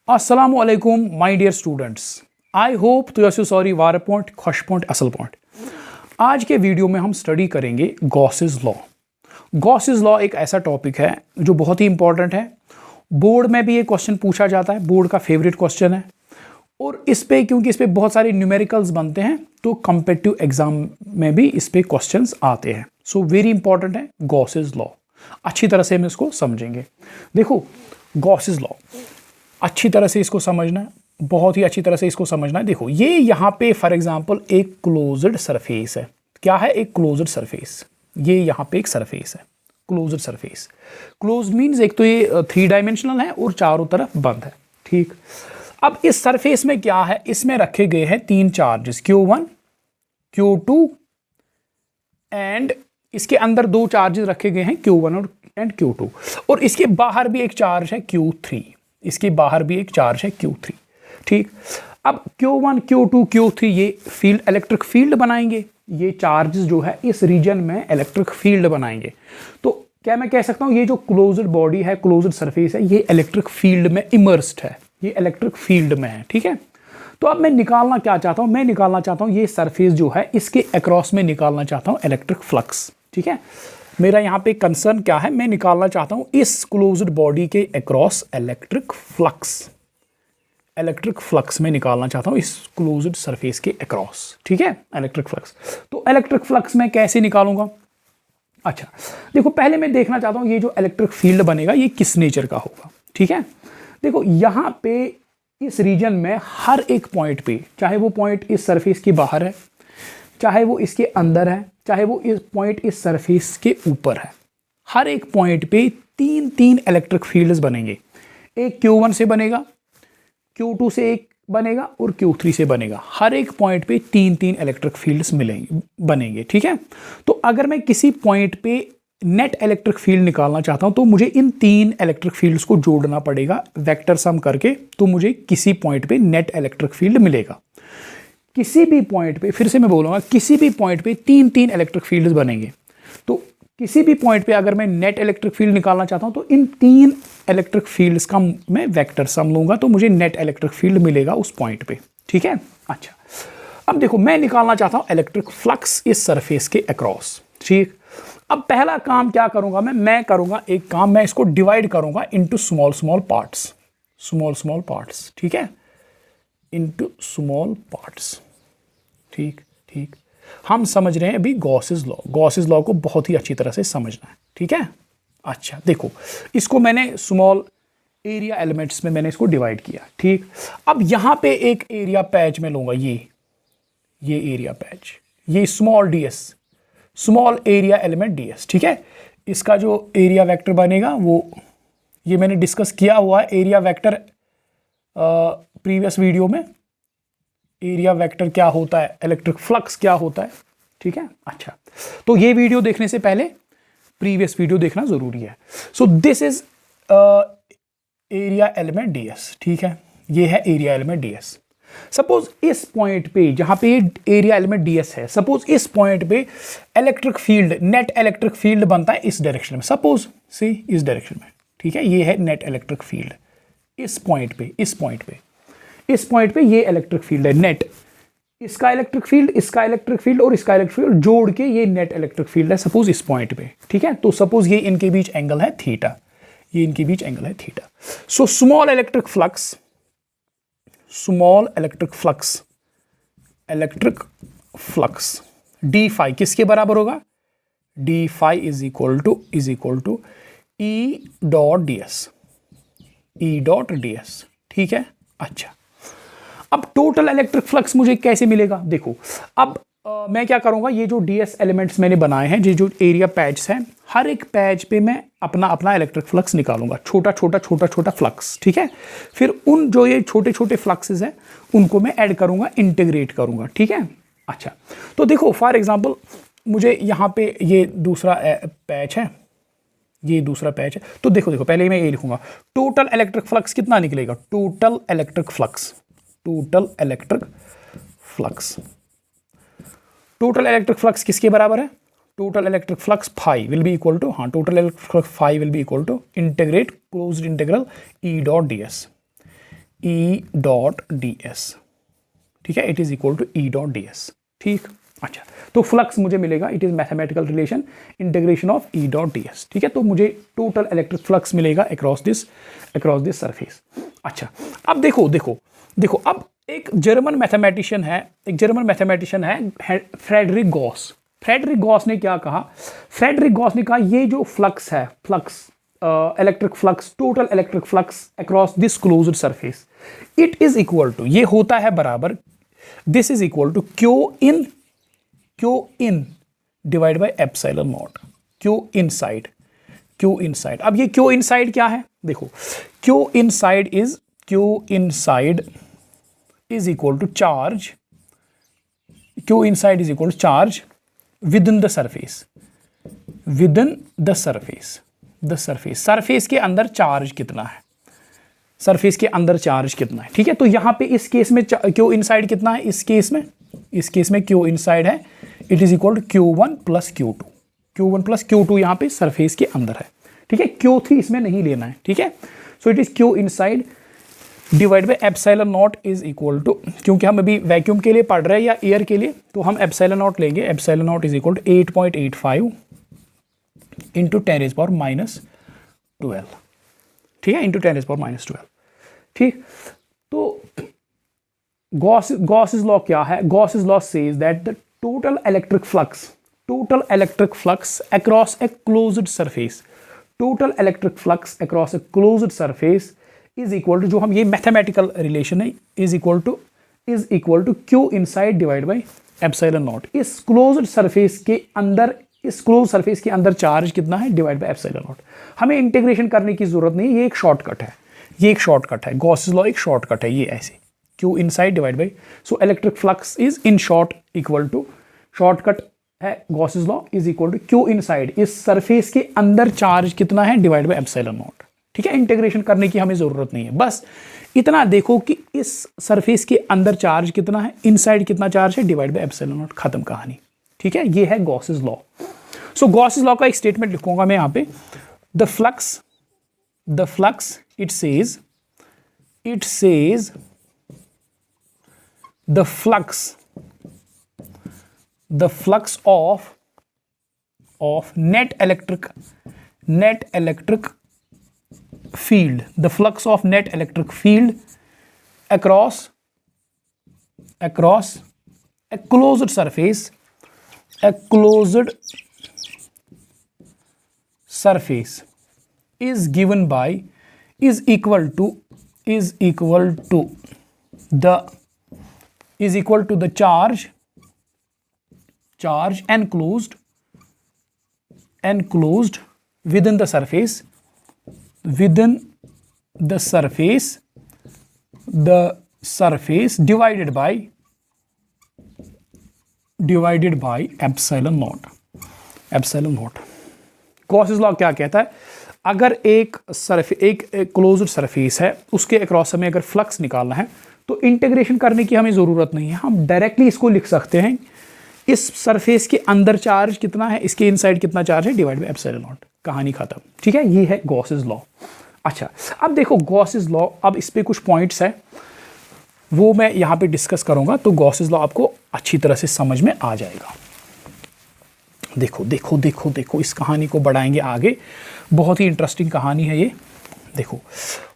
Assalamu alaikum my dear students. I hope तो yes sorry वार point खुश point असल point. आज के वीडियो में हम स्टडी करेंगे गॉसेस लॉ। गॉसेस लॉ एक ऐसा टॉपिक है जो बहुत ही इंपॉर्टेंट है। बोर्ड में भी ये क्वेश्चन पूछा जाता है, बोर्ड का फेवरेट क्वेश्चन है। और इस पे क्योंकि इस पे बहुत सारे न्यूमेरिकल्स बनते हैं तो कॉम्पिटिटिव एग्जाम में भी इस पे क्वेश्चंस आते हैं। सो वेरी इंपॉर्टेंट है गॉसेस लॉ। अच्छी तरह से हम इसको समझेंगे। देखो गॉसेस लॉ अच्छी तरह से इसको समझना है, बहुत ही अच्छी तरह से इसको समझना है। देखो ये यहाँ पे फॉर एग्जांपल एक क्लोज्ड सरफेस है। क्या है? एक क्लोज्ड सरफेस। ये यहाँ पे एक सरफेस है, क्लोज्ड सरफेस। क्लोज मीन्स एक तो ये 3 डायमेंशनल है और चारों तरफ बंद है। ठीक, अब इस सरफेस में क्या है? इसमें रखे गए हैं 3 चार्जेस Q1 Q2 एंड इसके अंदर 2 चार्जेस रखे गए हैं Q1 और Q2 और इसके बाहर भी एक चार्ज है Q3। इसके बाहर भी एक चार्ज है Q3। ठीक, अब Q1 Q2 Q3 ये फील्ड इलेक्ट्रिक फील्ड बनाएंगे। ये चार्जेस जो है इस रीजन में इलेक्ट्रिक फील्ड बनाएंगे। तो क्या मैं कह सकता हूं ये जो क्लोज्ड बॉडी है, क्लोज्ड सरफेस है, ये इलेक्ट्रिक फील्ड में इमर्स्ड है, ये इलेक्ट्रिक फील्ड में है। ठीक है, तो अब मैं निकालना क्या चाहता हूं? मैं निकालना चाहता हूं ये सरफेस जो है इसके अक्रॉस में निकालना चाहता हूं इलेक्ट्रिक फ्लक्स। ठीक है, मेरा यहाँ पे कंसर्न क्या है? मैं निकालना चाहता हूं इस क्लोज्ड बॉडी के across electric flux. Electric flux में निकालना चाहता हूं इस क्लोज्ड सरफेस के अक्रॉस। ठीक है, इलेक्ट्रिक फ्लक्स। तो इलेक्ट्रिक फ्लक्स मैं कैसे निकालूंगा? अच्छा देखो, पहले मैं देखना चाहता हूं ये जो इलेक्ट्रिक फील्ड बनेगा ये किस नेचर का होगा। ठीक है, देखो यहां पे इस रीजन में हर एक पॉइंट पे, चाहे वो पॉइंट इस सरफेस के बाहर है, चाहे वो इसके अंदर है, चाहे वो इस पॉइंट इस सरफेस के ऊपर है, हर एक पॉइंट पे 3 इलेक्ट्रिक फील्ड्स बनेंगे। एक Q1 से बनेगा, Q2 से एक बनेगा और Q3 से बनेगा। हर एक पॉइंट पे 3 इलेक्ट्रिक फील्ड्स मिलेंगे, बनेंगे। ठीक है, तो अगर मैं किसी पॉइंट पे नेट इलेक्ट्रिक फील्ड निकालना चाहता हूं तो मुझे इन 3 इलेक्ट्रिक फील्ड्स को जोड़ना पड़ेगा वेक्टर सम करके, तो मुझे किसी पॉइंट पे नेट इलेक्ट्रिक फील्ड मिलेगा। किसी भी पॉइंट पे, फिर से मैं बोलूंगा, किसी भी पॉइंट पे 3 इलेक्ट्रिक फील्ड्स बनेंगे। तो किसी भी पॉइंट पे अगर मैं नेट इलेक्ट्रिक फील्ड निकालना चाहता हूं तो इन 3 इलेक्ट्रिक फील्ड्स का मैं वेक्टर सम लूंगा तो मुझे नेट इलेक्ट्रिक फील्ड मिलेगा उस पॉइंट पे। ठीक है, अच्छा अब देखो मैं निकालना चाहता हूं इलेक्ट्रिक फ्लक्स इस सरफेस के अक्रॉस। ठीक, अब पहला काम क्या करूंगा मैं करूंगा एक काम, मैं इसको डिवाइड करूंगा इनटू स्मॉल स्मॉल पार्ट्स। ठीक है, इनटू स्मॉल पार्ट्स। ठीक ठीक, हम समझ रहे हैं अभी गॉसेस लॉ। गॉसेस लॉ को बहुत ही अच्छी तरह से समझना है। ठीक है, अच्छा देखो इसको मैंने स्मॉल एरिया एलिमेंट्स में मैंने इसको डिवाइड किया। ठीक, अब यहां पे एक एरिया पैच में लूंगा, ये एरिया पैच, ये small ds, small area element ds। ठीक है, इसका जो एरिया वेक्टर बनेगा वो ये मैंने डिस्कस किया हुआ है एरिया वेक्टर प्रीवियस वीडियो में। एरिया वेक्टर क्या होता है, इलेक्ट्रिक फ्लक्स क्या होता है। ठीक है, अच्छा तो ये वीडियो देखने से पहले प्रीवियस वीडियो देखना जरूरी है। So this is area element ds। ठीक है, ये है एरिया एलिमेंट ds। सपोज इस पॉइंट पे जहां पे एरिया एलिमेंट ds है, सपोज इस पॉइंट पे electric field, net electric field बनता है इस डायरेक्शन में, सपोज सी इस डायरेक्शन में। ठीक है, ये है नेट इलेक्ट्रिक फील्ड इस पॉइंट पे ये इलेक्ट्रिक फील्ड है नेट। इसका इलेक्ट्रिक फील्ड, इसका इलेक्ट्रिक फील्ड और इसका इलेक्ट्रिक फील्ड जोड़ के ये नेट इलेक्ट्रिक फील्ड है सपोज इस पॉइंट पे। ठीक है, तो सपोज ये इनके बीच एंगल है थीटा, ये इनके बीच एंगल है theta. So small electric flux d phi किसके बराबर होगा? D phi is equal to E dot ds। ठीक है, अच्छा अब टोटल इलेक्ट्रिक फ्लक्स मुझे कैसे मिलेगा? देखो अब मैं क्या करूंगा, ये जो ds एलिमेंट्स मैंने बनाए हैं, जो एरिया पैच हैं, हर एक पैच पे मैं अपना इलेक्ट्रिक फ्लक्स निकालूंगा, छोटा फ्लक्स। ठीक है, फिर उन जो ये छोटे फ्लक्सेस हैं उनको मैं ऐड करूंगा, इंटीग्रेट करूंगा। ठीक है, अच्छा तो देखो फॉर एग्जांपल मुझे यहाँ पे ये दूसरा पैच है, ये दूसरा पैच है, तो देखो पहले मैं ये लिखूंगा टोटल इलेक्ट्रिक फ्लक्स कितना निकलेगा? टोटल इलेक्ट्रिक फ्लक्स किसके बराबर है? Total electric flux phi will be equal to, total electric flux phi will be equal to integrate closed integral E dot ds। E dot d s, ठीक है, it is equal to E dot d s, ठीक। अच्छा, तो flux मुझे मिलेगा, it is mathematical relation integration of E dot d s, ठीक है। तो मुझे टोटल इलेक्ट्रिक फ्लक्स मिलेगा अक्रॉस दिस सरफेस। अच्छा, अब देखो अब एक जर्मन मैथमेटिशियन है फ्रेडरिक गॉस। फ्रेडरिक गॉस ने क्या कहा? फ्रेडरिक गॉस ने कहा ये जो फ्लक्स है, electric flux, total electric flux across this closed surface, it is equal to, ये होता है बराबर, this is equal to Q in divide by epsilon naught, Q inside. अब ये क्यू इनसाइड क्या है? देखो, Q inside is equal to charge, Q inside is equal to charge within the surface, surface के अंदर charge कितना है, ठीक है। तो यहां पे इस केस में क्यू इनसाइड कितना है? इस केस में क्यू इनसाइड है, it is equal to Q1 plus Q2 यहां पे सरफेस के अंदर है, ठीक है। Q3 इसमें नहीं लेना है, ठीक है। So it is Q inside divide by epsilon naught is equal to, क्योंकि हम अभी वैक्यूम के लिए पढ़ रहे हैं या एयर के लिए, तो हम एप्सिलॉन नॉट लेंगे। Epsilon naught is equal to 8.85 into 10⁻⁻12, ठीक है, इंटू 10⁻⁻12, ठीक। तो गॉस लॉ क्या है? Gauss law says that the total electric flux across a closed surface is equal to, जो हम ये मैथमेटिकल रिलेशन है, is equal to Q inside divide by epsilon naught. इस क्लोज्ड सरफेस के अंदर चार्ज कितना है डिवाइड बाय एप्सिलॉन नॉट। हमें इंटीग्रेशन करने की जरूरत नहीं, ये एक शॉर्टकट है, गॉस लॉ एक शॉर्टकट है, ये ऐसे Q inside divide by, so electric flux is in short equal to, shortcut है Gauss law is equal to Q inside, इस सरफेस के अंदर चार्ज कितना है डिवाइड बाय एप्सिलॉन नॉट, ठीक है। इंटीग्रेशन करने की हमें जरूरत नहीं है, बस इतना देखो कि इस सरफेस के अंदर चार्ज कितना है, इनसाइड कितना चार्ज है डिवाइड बाय एप्सिलॉन नॉट, खत्म कहानी, ठीक है। ये है गॉस लॉ। सो गॉस लॉ का एक स्टेटमेंट लिखूंगा मैं यहां पे, the flux it says the flux of net electric field, the flux of net electric field across a closed surface is equal to the charge enclosed within the surface divided by epsilon not. Gauss law क्या कहता है? अगर एक closed surface है, उसके across हमें अगर flux निकालना है तो इंटीग्रेशन करने की हमें ज़रूरत नहीं है, हम डायरेक्टली इसको लिख सकते हैं, इस सरफेस के अंदर चार्ज कितना है, इसके इनसाइड कितना चार्ज है डिवाइड बाय एप्सिलॉन नॉट, कहानी खत्म, ठीक है। ये है गॉस लॉ। अच्छा, अब देखो गॉस लॉ, अब इस पे कुछ पॉइंट्स है वो मैं यहाँ पे डिस्कस करूँगा, तो गॉस लॉ आपको अच्छी तरह से समझ में आ जाएगा। देखो इस कहानी को बढ़ाएंगे आगे, बहुत ही इंटरेस्टिंग कहानी है ये। देखो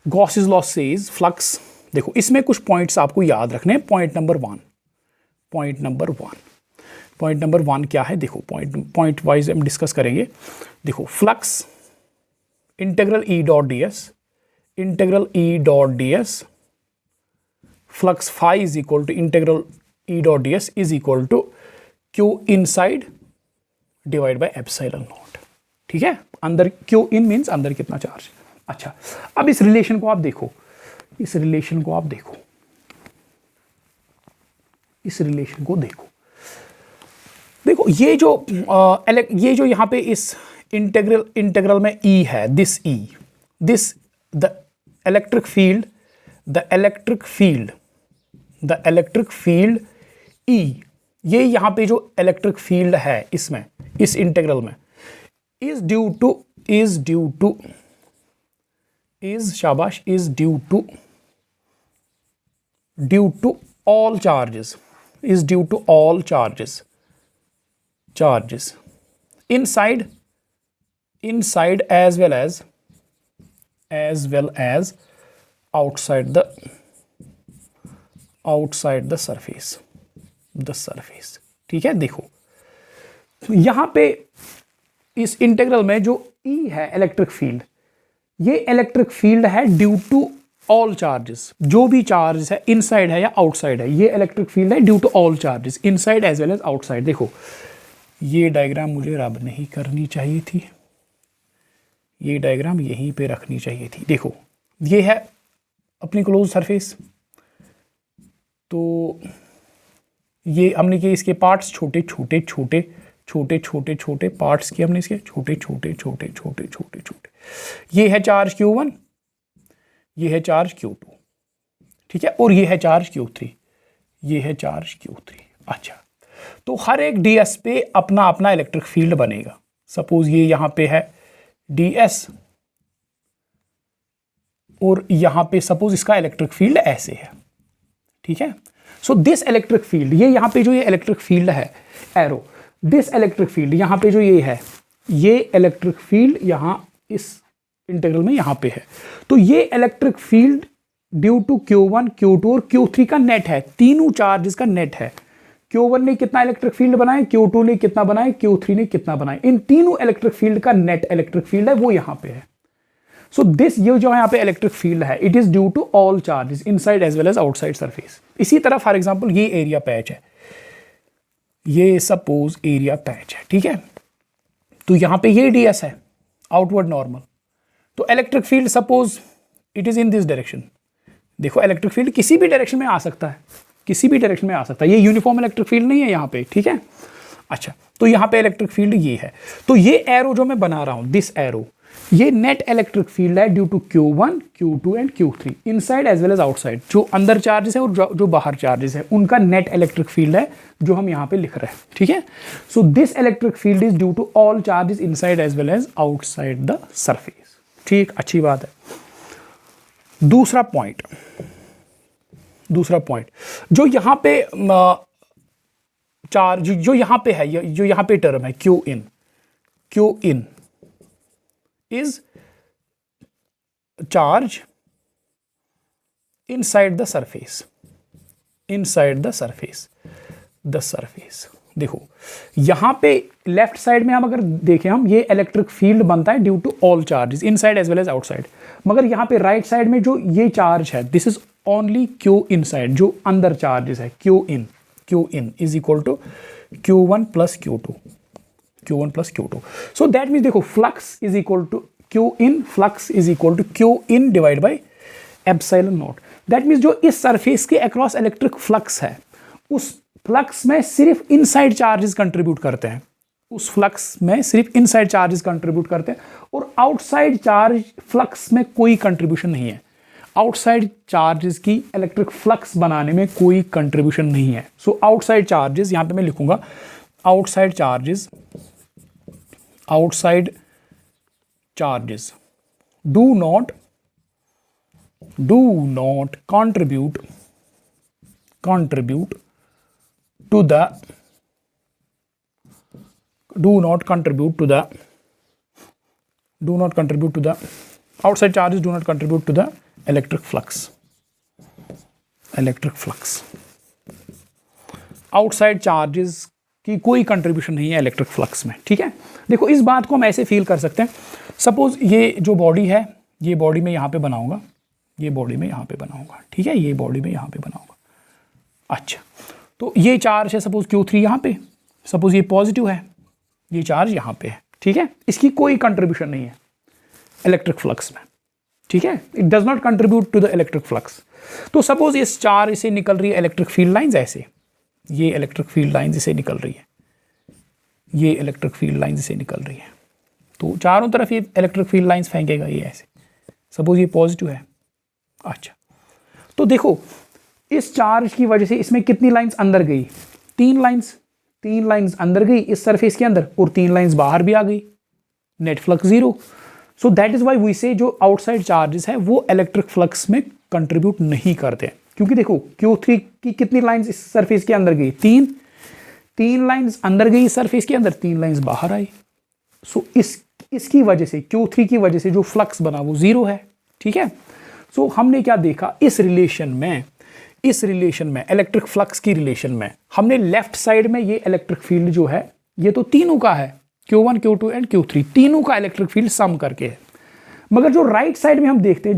गॉस लॉ सेज फ्लक्स, देखो इसमें कुछ पॉइंट्स आपको याद रखने हैं। पॉइंट नंबर वन क्या है? देखो पॉइंट वाइज हम डिस्कस करेंगे। देखो flux integral E dot d s flux phi is equal to integral E dot d s is equal to Q inside divide by epsilon naught, ठीक है। अंदर Q in means अंदर कितना charge. अच्छा, अब इस रिलेशन को आप देखो, देखो ये जो यहाँ पे इस इंटीग्रल में E है, this the electric field E, ये यहाँ पे जो इलेक्ट्रिक फील्ड है इसमें, इस इंटीग्रल में, is due to due to all charges, is due to all charges inside as well as outside the surface, ठीक है। देखो यहां पे इस इंटीग्रल में जो E है इलेक्ट्रिक फील्ड, ये इलेक्ट्रिक फील्ड है ड्यू टू ऑल चार्जेस, जो भी चार्ज है इनसाइड है या आउटसाइड है, ये इलेक्ट्रिक फील्ड है due to all charges inside as well as outside. देखो ये डायग्राम मुझे रब नहीं करनी चाहिए थी, ये डायग्राम यहीं पे रखनी चाहिए थी। देखो ये है अपनी क्लोज सरफेस, तो ये हमने किए इसके पार्ट्स छोटे छोटे पार्ट्स किए हमने इसके छोटे। ये है चार्ज Q1, ये है चार्ज Q2, ठीक है, और ये है चार्ज Q3, ये है चार्ज Q3। अच्छा, तो हर एक ds पे अपना अपना इलेक्ट्रिक फील्ड बनेगा। सपोज ये यहां पे है ds और यहां पे सपोज इसका इलेक्ट्रिक फील्ड ऐसे है, ठीक है। सो दिस इलेक्ट्रिक फील्ड, ये यहां पे जो ये इलेक्ट्रिक फील्ड है एरो, दिस इलेक्ट्रिक फील्ड यहां पे जो ये है, ये इलेक्ट्रिक फील्ड यहां इस इंटीग्रल में यहां पे है, तो ये electric field due to Q1, Q2 और Q3 का नेट है, तीनों चार्जेस का नेट है। Q1 ने कितना इलेक्ट्रिक फील्ड बनाए, Q2 ने कितना बनाए, Q3 ने कितना बनाए, इन तीनों इलेक्ट्रिक फील्ड का नेट इलेक्ट्रिक फील्ड है वो यहां पे है। सो दिस ये जो यहाँ पे इलेक्ट्रिक फील्ड है, it is due to all charges inside as well as outside surface. इसी तरह फॉर एग्जांपल ये एरिया पैच है, ये सपोज एरिया पैच है, ठीक है, तो यहां पे ये ds है आउटवर्ड नॉर्मल, तो electric field suppose it is in this direction. देखो इलेक्ट्रिक फील्ड किसी भी डायरेक्शन में आ सकता है, किसी भी डायरेक्शन में आ सकता है, ये यूनिफॉर्म इलेक्ट्रिक फील्ड नहीं है यहाँ पे, ठीक है। अच्छा, तो यहाँ पे इलेक्ट्रिक फील्ड ये है, तो ये एरो जो मैं बना रहा हूँ, दिस एरो, ये नेट इलेक्ट्रिक फील्ड है due to Q1, Q2 and Q3 inside as well as outside. जो अंदर चार्जेस है और जो बाहर चार्जेस है उनका नेट इलेक्ट्रिक फील्ड है जो हम यहाँ पे लिख रहे हैं, ठीक है। So this electric field is due to all charges inside as well as outside the surface, ठीक, अच्छी बात है। दूसरा पॉइंट जो यहां पे चार्ज जो यहां पे है, जो यहां पे टर्म है Q in is charge inside the surface, देखो यहां पे लेफ्ट साइड में हम अगर देखें, हम ये इलेक्ट्रिक फील्ड बनता है due to all charges inside as well as outside, मगर यहां पे राइट साइड में जो ये चार्ज है, this is only Q inside, जो अंदर चार्जेस है Q in is equal to Q1 plus Q2, so that means देखो flux is equal to flux is equal to Q in divide by epsilon naught. That means जो इस surface के across electric flux है, उस flux में सिर्फ inside charges contribute करते हैं, और आउटसाइड चार्ज फ्लक्स में कोई कंट्रीब्यूशन नहीं है, आउटसाइड चार्जेस की इलेक्ट्रिक फ्लक्स बनाने में कोई कंट्रीब्यूशन नहीं है। सो आउटसाइड चार्जेस, यहां पे मैं लिखूंगा outside charges do not contribute to the outside charges do not contribute to the electric flux। Outside charges की कोई कंट्रीब्यूशन नहीं है इलेक्ट्रिक फ्लक्स में, ठीक है। देखो इस बात को हम ऐसे फील कर सकते हैं, सपोज ये जो बॉडी है, ये बॉडी में यहाँ पे बनाऊंगा, ये बॉडी में यहाँ पे बनाऊंगा, ठीक है, ये बॉडी में यहाँ पे बनाऊंगा। अच्छा, तो ये चार्ज है सपोज Q3 यहाँ पे, सपोज ये पॉजिटिव है, ये चार्ज यहाँ पे है, ठीक है, इसकी कोई कंट्रीब्यूशन नहीं है इलेक्ट्रिक फ्लक्स में, ठीक है, it does not contribute to the electric flux. तो सपोज इस चार्ज से निकल रही है इलेक्ट्रिक फील्ड लाइंस ऐसे, ये इलेक्ट्रिक फील्ड लाइंस इसे निकल रही है, ये इलेक्ट्रिक फील्ड लाइंस इसे निकल रही है, तो चारों तरफ ये इलेक्ट्रिक फील्ड लाइंस फेंकेगा ये ऐसे, सपोज ये पॉजिटिव है। अच्छा, तो देखो इस चार्ज की वजह से इसमें कितनी लाइंस अंदर गई, तीन लाइंस अंदर गई इस सरफेस के अंदर, और 3 लाइंस बाहर भी आ गई, net flux 0। So that is why we say जो आउटसाइड चार्जेस है वो इलेक्ट्रिक फ्लक्स में कंट्रीब्यूट नहीं करते, क्योंकि देखो Q3 की कितनी लाइंस इस सरफेस के अंदर गई, तीन लाइंस अंदर गई सरफेस के अंदर, 3 लाइंस बाहर आई। सो इसकी वजह से Q3 की वजह से जो फ्लक्स बना वो 0 है। ठीक है, सो हमने क्या देखा इस रिलेशन में इलेक्ट्रिक फ्लक्स की रिलेशन में हमने लेफ्ट साइड में ये इलेक्ट्रिक फील्ड जो है ये तो तीनों का है, Q1 Q2 एंड Q3 तीनों का इलेक्ट्रिक फील्ड सम करके है। मगर जो राइट साइड में हम देखते हैं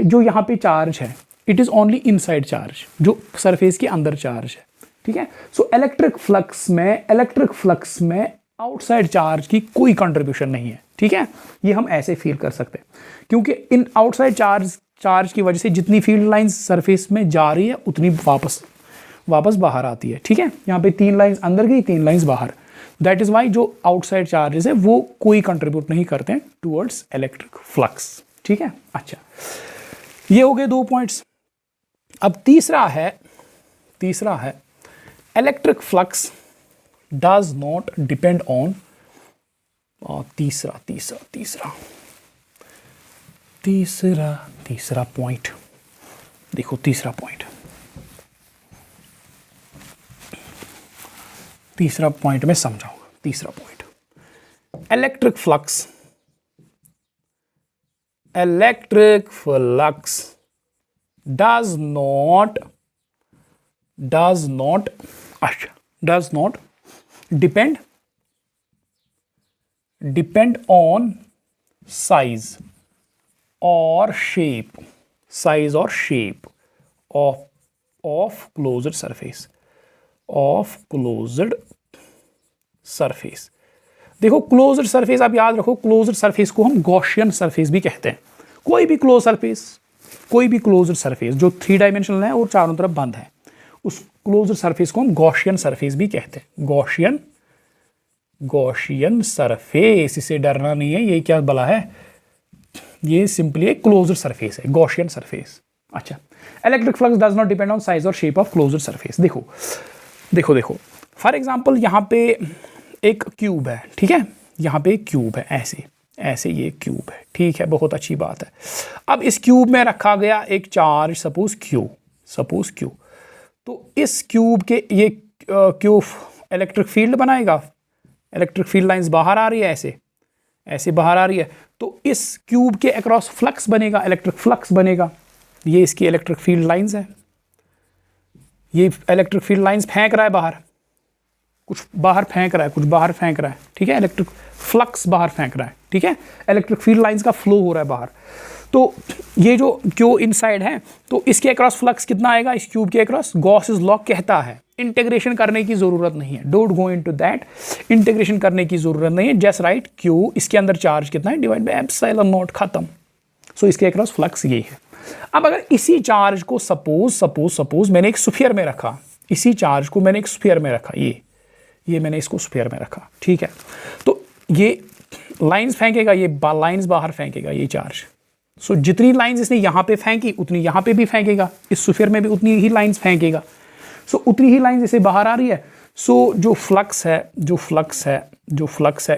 जो यहाँ पे चार्ज है, it is only inside charge, जो सरफेस के अंदर चार्ज है। ठीक है, सो इलेक्ट्रिक फ्लक्स में आउटसाइड चार्ज की कोई कंट्रीब्यूशन नहीं है। ठीक है, ये हम ऐसे फील कर सकते हैं क्योंकि इन आउटसाइड चार्ज की वजह से जितनी फील्ड लाइंस सरफेस में जा रही है उतनी वापस बाहर आती है। ठीक है, यहाँ पे 3 लाइंस अंदर गई, 3 लाइंस बाहर। दैट इज वाई जो आउटसाइड चार्जेस है वो कोई कंट्रीब्यूट नहीं करते हैं टुवर्ड्स इलेक्ट्रिक फ्लक्स। ठीक है, अच्छा, ये हो गए 2 पॉइंट्स। अब तीसरा है electric flux does not depend on, तीसरा पॉइंट देखो, तीसरा पॉइंट में समझाऊंगा। तीसरा point, electric flux does not depend on size or shape of closed surface। देखो क्लोज्ड सरफेस आप याद रखो, क्लोज्ड सरफेस को हम गॉसियन सरफेस भी कहते हैं। कोई भी क्लोज्ड सरफेस जो 3 डायमेंशनल है और चारों तरफ बंद है, उस क्लोज्ड सरफेस को हम गॉसियन सरफेस भी कहते हैं। गॉसियन सरफेस, इसे डरना नहीं है, ये क्या भला है, ये सिंपली एक क्लोज्ड सरफेस है, गॉसियन सरफेस। अच्छा, electric flux does not depend on size और शेप ऑफ क्लोज्ड सरफेस। देखो फॉर एग्जांपल यहाँ पे एक क्यूब है। ठीक है, यहाँ पे एक क्यूब है, ऐसे ये क्यूब है। ठीक है, बहुत अच्छी बात है। अब इस क्यूब में रखा गया एक चार्ज, सपोज क्यू। तो इस क्यूब के ये क्यूब इलेक्ट्रिक फील्ड बनाएगा, इलेक्ट्रिक फील्ड लाइंस बाहर आ रही है, ऐसे बाहर आ रही है। तो इस क्यूब के अक्रॉस फ्लक्स बनेगा, इलेक्ट्रिक फ्लक्स बनेगा। ये इसकी इलेक्ट्रिक फील्ड लाइंस है, ये इलेक्ट्रिक फील्ड लाइंस फेंक रहा है बाहर, कुछ बाहर फेंक रहा है, कुछ बाहर फेंक रहा है। ठीक है, इलेक्ट्रिक फ्लक्स बाहर फेंक रहा है। ठीक है, इलेक्ट्रिक फील्ड लाइंस का फ्लो हो रहा है बाहर। तो ये जो क्यू इनसाइड है, तो इसके अक्रॉस फ्लक्स कितना आएगा, इस क्यूब के अक्रॉस, गॉसेस लॉ कहता है इंटीग्रेशन करने की जरूरत नहीं है। Don't go into that, integration करने की जरूरत नहीं है। जस्ट राइट क्यू, इसके अंदर चार्ज कितना है, डिवाइड बाय एप्सिलॉन नॉट, खत्म। सो इसके अक्रॉस फ्लक्स ये है। अब अगर इसी चार्ज को सपोज मैंने एक स्फीयर में रखा, इसी चार्ज को मैंने एक स्फीयर में रखा, ये मैंने इसको स्फीयर में रखा। ठीक है, तो ये लाइंस फेंकेगा, ये लाइंस बाहर फेंकेगा ये चार्ज। सो जितनी लाइंस इसने यहाँ पे फेंकी उतनी यहाँ पे भी फेंकेगा, इस स्फीयर में भी उतनी ही लाइंस फेंकेगा। सो उतनी ही लाइंस इसे बाहर आ रही है। सो जो फ्लक्स है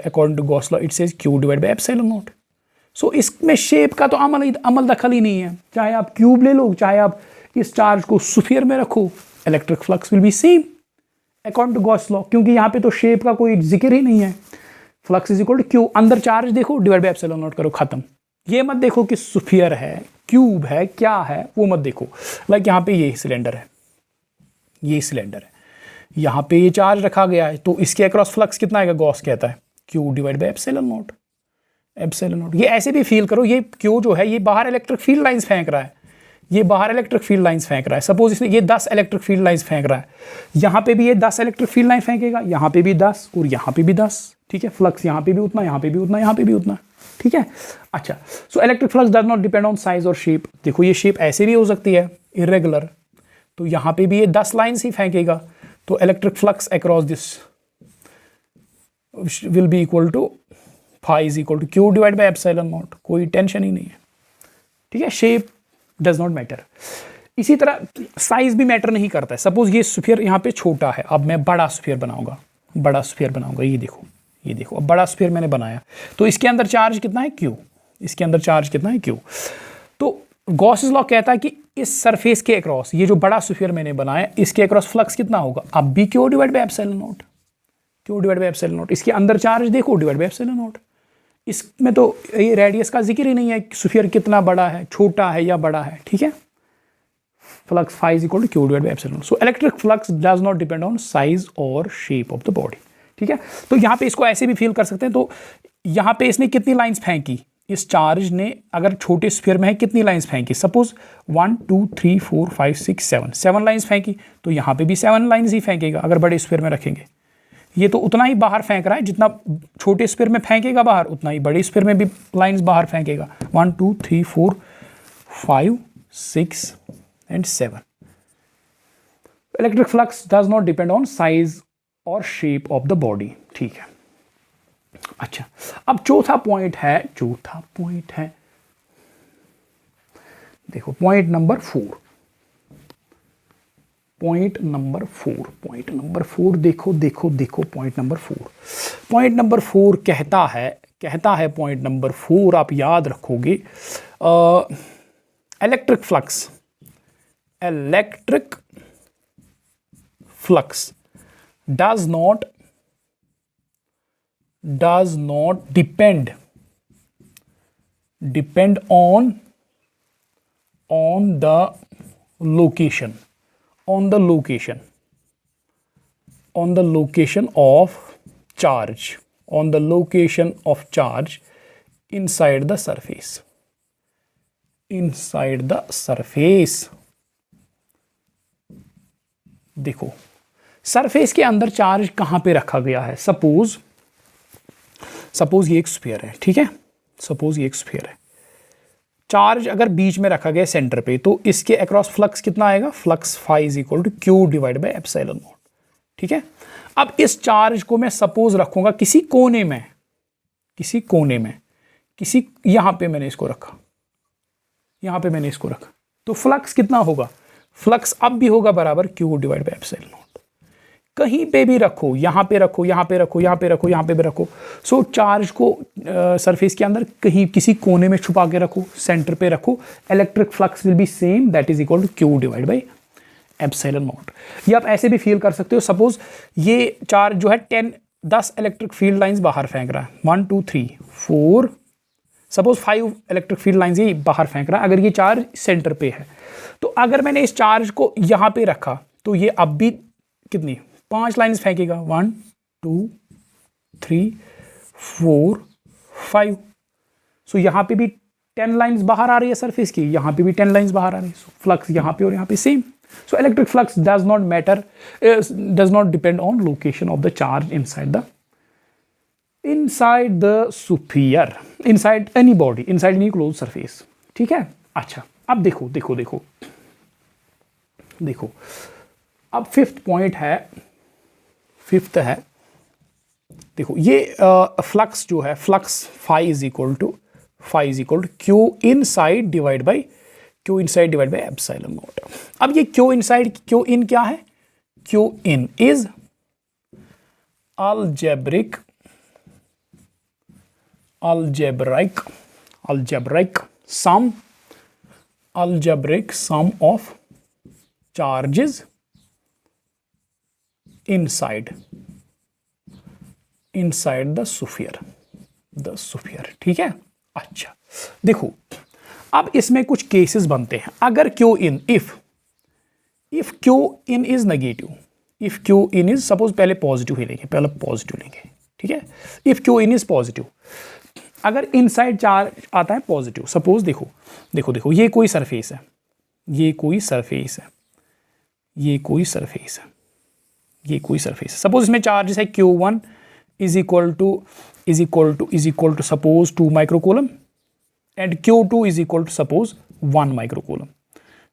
according to Gauss law, it says Q divide by epsilon naught. So इसमें शेप का तो अमल दखल ही नहीं है। चाहे आप क्यूब ले लो, चाहे आप इस चार्ज को स्फीयर में रखो, electric flux will be same according to Gauss law, क्योंकि यहाँ पे तो शेप का कोई जिक्र ही नहीं है। Flux is equal to Q, अंदर चार्ज देखो, डिवाइड बाय एप्सिलॉन नॉट करो, खत्म। ये मत देखो कि स्फीयर है, क्यूब है, क्या है, वो मत देखो। लाइक यहाँ पे ये सिलेंडर है, यहाँ पे ये चार्ज रखा गया है, तो इसके अक्रॉस फ्लक्स कितना आएगा, गॉस कहता है Q divide by epsilon naught. ये ऐसे भी फील करो, ये क्यू जो है ये बाहर इलेक्ट्रिक फील्ड लाइंस फेंक रहा है, सपोज इसने ये 10 इलेक्ट्रिक फील्ड लाइंस फेंक रहा है, यहाँ पे भी ये 10 इलेक्ट्रिक फील्ड लाइन फेंकेगा, यहाँ पे भी 10 और यहाँ पे भी 10। ठीक है, फ्लक्स यहाँ पे भी उतना, यहाँ पे भी उतना, यहाँ पे भी उतना। ठीक है, अच्छा, सो electric flux does not depend on size और शेप। देखो ये शेप ऐसे भी हो सकती है, इरेगुलर, तो यहाँ पे भी ये 10 लाइंस ही फेंकेगा, तो electric flux across this will be equal to phi is equal to Q divide by epsilon naught. कोई टेंशन ही नहीं है। ठीक है, शेप डज नॉट मैटर। इसी तरह साइज भी मैटर नहीं करता है। सपोज ये स्फीयर यहाँ पे छोटा है, अब मैं बड़ा स्फीयर बनाऊंगा, ये देखो अब बड़ा स्फीयर मैंने बनाया, तो इसके अंदर चार्ज कितना है, क्यू, तो गॉसेस लॉ कहता है कि इस सरफेस के अक्रॉस, ये जो बड़ा स्फीयर मैंने बनाया, इसके अक्रॉस फ्लक्स कितना होगा, अब भी Q divide by epsilon naught, Q divide by epsilon not. इसके अंदर चार्ज देखो डिवाइड बाय एप्सिलॉन नॉट। इसमें तो ये रेडियस का जिक्र ही नहीं है, स्फीयर कितना बड़ा है, छोटा है या बड़ा है, ठीक है। Flux phi is equal to q divided by epsilon. So electric flux does not depend on size or shape of the body. ठीक है, तो यहाँ पे इसको ऐसे भी फील कर सकते हैं। तो यहाँ पे इसने कितनी लाइंस फेंकी, इस चार्ज ने अगर छोटे स्फीयर में है कितनी लाइंस फेंकी, सपोज 1 2 3 4 5 6 7 लाइंस फेंकी, तो यहाँ पे भी 7 लाइंस ही फेंकेगा अगर बड़े स्फीयर में रखेंगे। ये तो उतना ही बाहर फेंक रहा है जितना छोटे स्फीयर में फेंकेगा बाहर, उतना ही बड़े स्फीयर में भी लाइंस बाहर फेंकेगा। 1 2 3 4 5 6 and 7. Electric flux does not depend on size or shape of the body. ठीक है, अच्छा अब चौथा पॉइंट है, देखो पॉइंट नंबर 4, पॉइंट नंबर 4 देखो पॉइंट नंबर 4 कहता है पॉइंट नंबर 4 आप याद रखोगे, electric flux does not depend on the location of charge inside the surface. देखो सरफेस के अंदर चार्ज कहां पे रखा गया है, सपोज ये एक स्फीयर है, ठीक है, सपोज ये एक स्फीयर है, चार्ज अगर बीच में रखा गया सेंटर पे, तो इसके अक्रॉस फ्लक्स कितना आएगा, flux phi is equal to Q divide by epsilon naught. ठीक है, अब इस चार्ज को मैं सपोज रखूंगा किसी कोने में, यहां पे मैंने इसको रखा, तो फ्लक्स कितना होगा, फ्लक्स अब भी होगा बराबर Q divide by epsilon not. कहीं पे भी रखो, यहां पे भी रखो, सो चार्ज को सरफेस के अंदर कहीं किसी कोने में छुपा के रखो, सेंटर पे रखो, electric flux will be same, that is equal to Q divide by epsilon naught. ये आप ऐसे भी फील कर सकते हो, सपोज ये चार्ज जो है 10 इलेक्ट्रिक फील्ड लाइंस बाहर फेंक रहा है, 1 2 3 4, सपोज 5 इलेक्ट्रिक फील्ड लाइंस ये बाहर फेंक रहा है, अगर ये चार्ज सेंटर पे है, तो अगर मैंने इस चार्ज को यहां पे रखा तो ये अब भी कितनी 5 लाइंस फेंकेगा, 1 2 3 4 5, सो यहां पे भी 10 लाइंस बाहर आ रही है सरफेस की, यहां पे भी 10 लाइंस बाहर आ रही है, सो फ्लक्स यहां पे और यहां पे same. So electric flux does not depend on location of the charge inside the sphere, inside any body, inside any closed surface। ठीक है, अच्छा अब देखो अब फिफ्थ पॉइंट है, देखो ये फ्लक्स जो है, flux phi is equal to Q inside divide by epsilon naught. अब ये क्यू इन क्या है, Q in is algebraic sum of charges inside the sphere। ठीक है, अच्छा देखो अब इसमें कुछ केसेस बनते हैं, अगर Q in if Q in is negative, if Q in is, suppose पहले पॉजिटिव लेंगे, ठीक है, if Q in is positive, अगर इनसाइड चार्ज आता है पॉजिटिव, सपोज देखो ये कोई सरफेस है, सपोज इसमें चार्ज है Q1 is equal to suppose 2 microcoulomb and Q2 is equal to suppose 1 microcoulomb,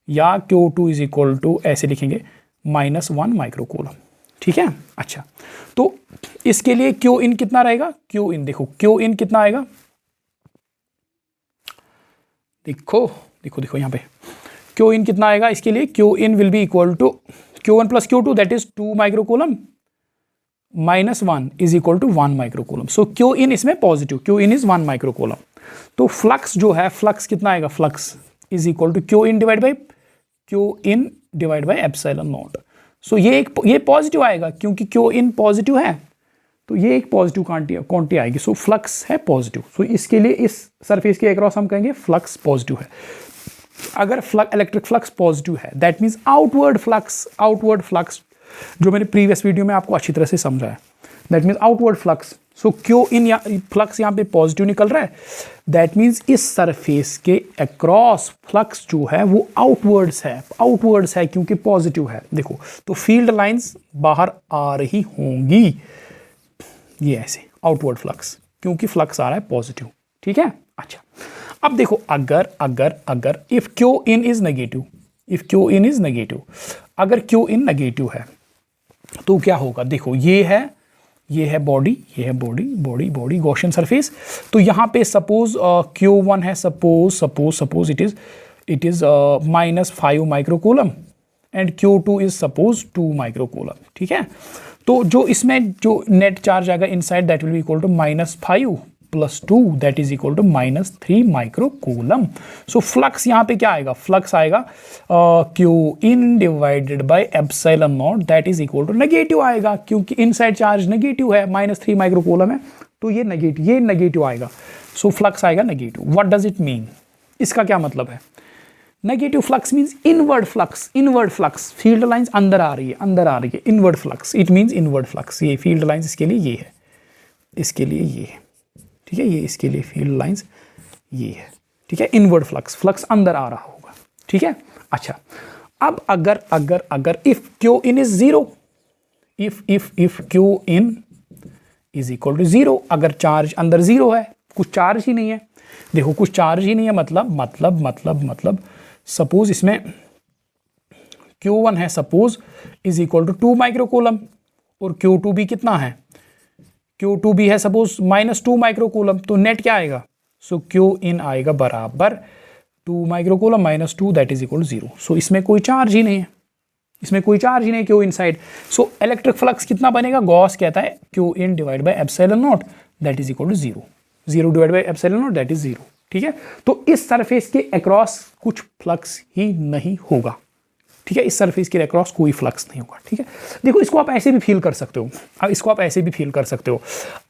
या Q2 इज इक्वल टू ऐसे लिखेंगे -1 माइक्रोकूलम। ठीक है, अच्छा तो इसके लिए क्यू इन कितना रहेगा, क्यू इन कितना आएगा, देखो यहां पे क्यू इन कितना आएगा, इसके लिए Q in will be equal to Q1 plus Q2 that is 2 microcoulomb -1 is equal to 1 microcoulomb. So Q in इसमें positive, Q in is 1 microcoulomb. तो फ्लक्स जो है, फ्लक्स कितना आएगा, flux is equal to Q in divide by epsilon naught. So ये positive आएगा क्योंकि Q in positive है, तो ये एक पॉजिटिव क्वांटिटी आएगी। सो फ्लक्स है पॉजिटिव। सो इसके लिए इस सरफेस के अक्रॉस हम कहेंगे फ्लक्स पॉजिटिव है। अगर इलेक्ट्रिक फ्लक्स पॉजिटिव है दैट मीन्स आउटवर्ड फ्लक्स जो मैंने प्रीवियस वीडियो में आपको अच्छी तरह से समझाया, that means outward flux. So Q in flux यहाँ पे पॉजिटिव निकल रहा है, दैट मीन्स इस सरफेस के अक्रॉस फ्लक्स जो है वो आउटवर्ड्स है क्योंकि पॉजिटिव है। देखो तो फील्ड लाइंस बाहर आ रही होंगी, ये ऐसे आउटवर्ड फ्लक्स, क्योंकि फ्लक्स आ रहा है पॉजिटिव। ठीक है, अच्छा अब देखो अगर if Q in is negative, अगर क्यू इन नेगेटिव है तो क्या होगा? देखो ये है बॉडी गॉसियन सरफेस। तो यहाँ पे सपोज Q1 है, suppose it is -5 microcoulomb and Q2 is suppose 2 microcoulomb. ठीक है, तो जो इसमें जो नेट चार्ज आएगा inside that will be equal to -5 + 2 that is equal to -3 microcoulomb. So flux यहाँ पे क्या आएगा? फ्लक्स आएगा Q in divided by epsilon naught that is equal to negative आएगा, क्योंकि इनसाइड चार्ज नेगेटिव है, -3 माइक्रोकूलम है, तो ये नेगेटिव आएगा। सो फ्लक्स आएगा negative. What does it mean? इसका क्या मतलब है? Negative flux means inward flux, field lines अंदर आ रही है, inward flux, it means inward flux. ये फील्ड लाइंस इसके लिए ये है, इसके लिए ये है, ठीक है, ये इसके लिए फील्ड लाइंस ये है, ठीक है, इनवर्ड फ्लक्स अंदर आ रहा होगा। ठीक है, अच्छा अब अगर if Q in is zero, if Q in is equal to zero, अगर चार्ज अंदर जीरो है, कुछ चार्ज ही नहीं है, देखो कुछ चार्ज ही नहीं है, मतलब सपोज इसमें Q1 है suppose is equal to 2 microcoulomb और Q2 भी कितना है? Q2 भी है सपोज -2 माइक्रोकूलम, तो नेट क्या आएगा? सो Q इन आएगा बराबर 2 microcoulomb -2 that is equal to 0। So इसमें कोई चार्ज ही नहीं है, Q inside. So electric flux कितना बनेगा? गॉस कहता है Q in divide by epsilon naught that is equal to 0 divide by epsilon naught that is 0। ठीक है, तो इस सरफेस के अक्रॉस कुछ फ्लक्स ही नहीं होगा। ठीक है, इस सरफेस के अक्रॉस कोई फ्लक्स नहीं होगा। ठीक है, देखो इसको आप ऐसे भी फील कर सकते हो,